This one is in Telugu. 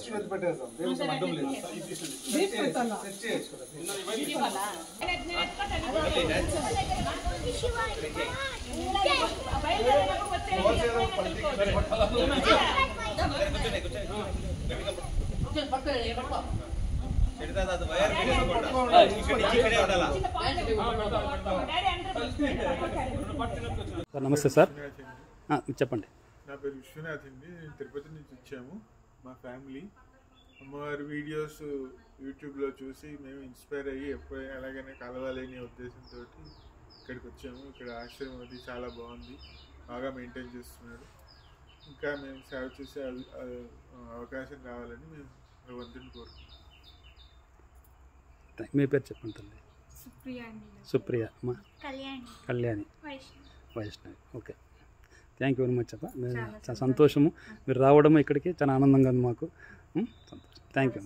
జస్ట్ వెళ్లి పెట్టేసాం దేవుడికి అడ్డం లేదు సెట్ చేయొచ్చు కదా నమస్తే సార్, చెప్పండి. నా పేరు విశ్వనాథ్ అండి. నేను తిరుపతి నుంచి వచ్చాము. మా ఫ్యామిలీ అమ్మవారి వీడియోస్ యూట్యూబ్లో చూసి మేము ఇన్స్పైర్ అయ్యి ఎప్పుడు ఎలాగైనా కలవాలి అనే ఉద్దేశంతో ఇక్కడికి వచ్చాము. ఇక్కడ ఆశ్రమం అది చాలా బాగుంది, బాగా మెయింటైన్ చేస్తున్నారు. ఇంకా మేము సేవ చేసే అవకాశం కావాలని మేము భగవంతుని కోరుకుంటున్నాం. మీ పేరు చెప్పండి తల్లి. సుప్రియ అమ్మా, Kalyani, Vaishnavi. Okay, thank you very much అబ్బా. చాలా సంతోషము మీరు రావడము ఇక్కడికి, చాలా ఆనందంగా ఉంది మాకు. సంతోషం. Thank you.